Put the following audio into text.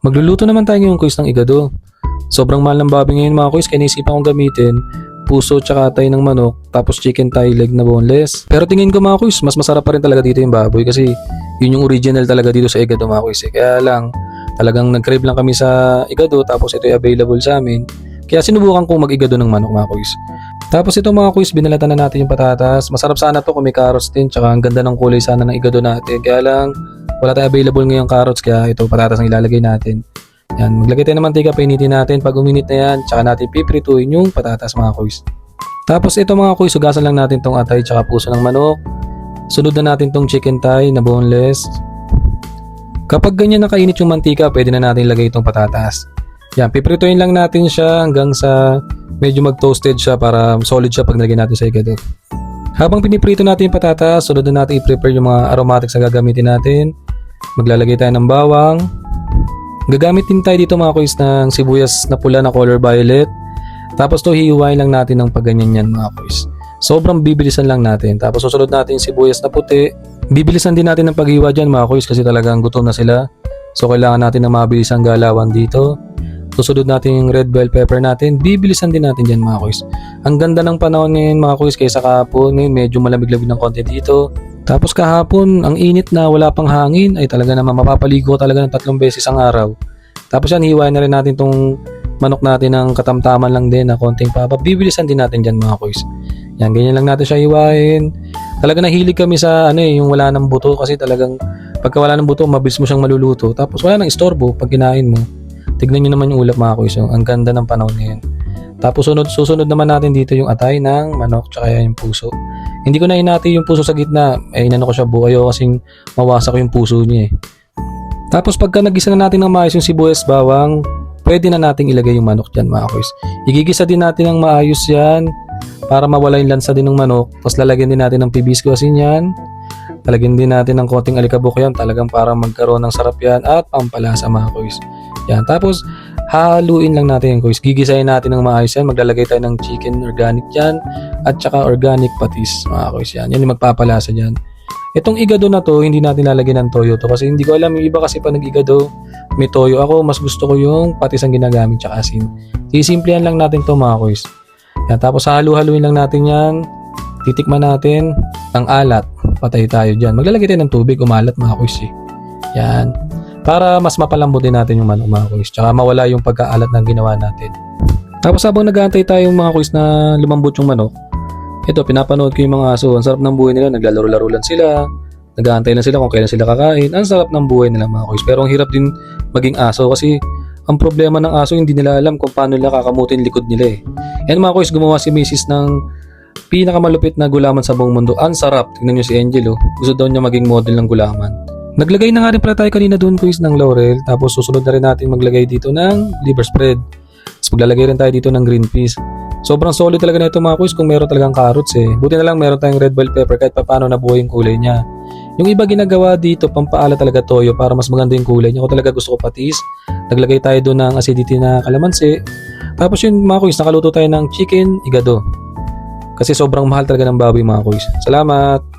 Magluluto naman tayo ngayon kuys ng igado. Sobrang mahal ng baboy ngayon mga kuys, kaya naisipan kong gamitin puso tsaka atay ng manok tapos chicken thigh leg na boneless. Pero tingin ko mga kuys, mas masarap pa rin talaga dito yung baboy kasi yun yung original talaga dito sa igado mga kuys. Kaya lang talagang nag-crave lang kami sa igado tapos ito yung available sa amin. Kaya sinubukan kong mag-igado ng manok mga kuys. Tapos ito mga kuys, binalatan na natin yung patatas. Masarap sana to kung may carrots din tsaka ang ganda ng kulay sana ng igado natin. Kaya lang wala tayong available ngayong carrots kaya ito patatas ang ilalagay natin. Yan, maglagay tayo ng mantika, painitin natin. Pag uminit na yan, tsaka natin piprituin yung patatas mga kuys. Tapos ito mga kuys, sugasan lang natin tong atay tsaka puso ng manok. Sunod na natin tong chicken thigh na boneless. Kapag ganyan nakainit yung mantika, pwede na natin ilagay itong patatas. Yan, piprituin lang natin siya hanggang sa medyo mag-toasted siya para solid siya pag nilagay natin sa igado. Habang piniprito natin yung patatas, sunod na natin i-prepare yung mga aromatics na gagamitin natin. Maglalagay tayo ng bawang. Gagamit din tayo dito mga kuys ng sibuyas na pula na color violet. Tapos to hihiwain lang natin ng pagganyan yan mga kuys. Sobrang bibilisan lang natin. Tapos susunod natin yung sibuyas na puti. Bibilisan din natin ng paghiwa dyan mga kuys kasi talagang gutom na sila. So kailangan natin ng mabilis ang galawan dito. Susunod natin yung red bell pepper natin. Bibilisan din natin dyan mga kuys. Ang ganda ng panahon ngayon mga kuys kaysa kahapon. Ngayon medyo malamig-lamig ng konti dito. Tapos kahapon, ang init na wala pang hangin ay talaga naman mapapaligo talaga ng 3 beses ang araw. Tapos yan, hiwain na rin natin tong manok natin ng katamtaman lang din na konting papa. Bibilisan din natin dyan mga kuys. Yan, ganyan lang natin siya hiwain. Talaga nahilig kami sa yung wala ng buto kasi talagang pagka wala ng buto, mabilis mo siyang maluluto. Tapos wala nang istorbo pag kinain mo. Tignan nyo naman yung ulap mga kuys. Ang ganda ng panahon ngayon. Tapos susunod naman natin dito yung atay ng manok tsaka yung puso. Hindi ko na hinati yung puso sa gitna. Inano ko siya buo. Ayaw kasing mawasak yung puso niya eh. Tapos pagka nagisa na natin ng maayos yung sibuyas bawang, pwede na nating ilagay yung manok dyan mga kuys. Igigisa din natin ng maayos yan para mawala yung lansa din ng manok. Tapos lalagyan din natin ng pibisco asin yan. Talagyan din natin ng konting alikabok yan talagang para magkaroon ng sarap yan at pampalasa mga kuys. Yan. Tapos haluin lang natin yung kuys. Gigisahin natin ng maayos yan. Maglalagay tayo ng chicken organic dyan at saka organic patis mga kuys yan. Yan yung magpapalasa dyan. Itong igado na to, hindi natin lalagyan ng toyo to kasi hindi ko alam, yung iba kasi pa nag-igado may toyo. Ako, mas gusto ko yung patis ang ginagamit tsaka asin. Sisimplihan lang natin to mga kuys. Yan, tapos halu-haluin lang natin yan. Titikman natin ang alat. Patay tayo dyan. Maglalagay tayo ng tubig, umalat mga kuys eh. Yan. Para mas mapalambutin natin yung manok mga kuys. Tsaka mawala yung pagkaalat na ginawa natin. Tapos habang nag-aantay tayo mga kuys na lumambot yung manok, ito, pinapanood ko yung mga aso. Ang sarap ng buhay nila. Naglalaro-laro lang sila. Nag-aantay lang sila kung kailan sila kakain. Ang sarap ng buhay nila mga kuys. Pero ang hirap din maging aso kasi ang problema ng aso hindi nila alam kung paano nila kakamutin likod nila eh. Yan mga kuys, gumawa si Mrs. ng pinakamalupit na gulaman sa buong mundo. Ang sarap. Tingnan nyo si Angel oh. Gusto daw niya maging model ng gulaman. Naglagay na nga rin pala tayo kanina doon kuys ng laurel. Tapos susunod na rin natin maglagay dito ng liver spread. Tapos maglalagay rin tayo dito ng green peas. Sobrang solid talaga na ito mga kuys kung meron talagang carrots eh. Buti na lang meron tayong red bell pepper kahit paano nabuhay yung kulay niya. Yung iba ginagawa dito, pampaala talaga toyo para mas maganda yung kulay niya. Ako talaga gusto ko patis. Naglagay tayo doon ng acidity na kalamansi. Tapos yun mga kuys, nakaluto tayo ng chicken igado. Kasi sobrang mahal talaga ng baboy mga kuys. Salamat!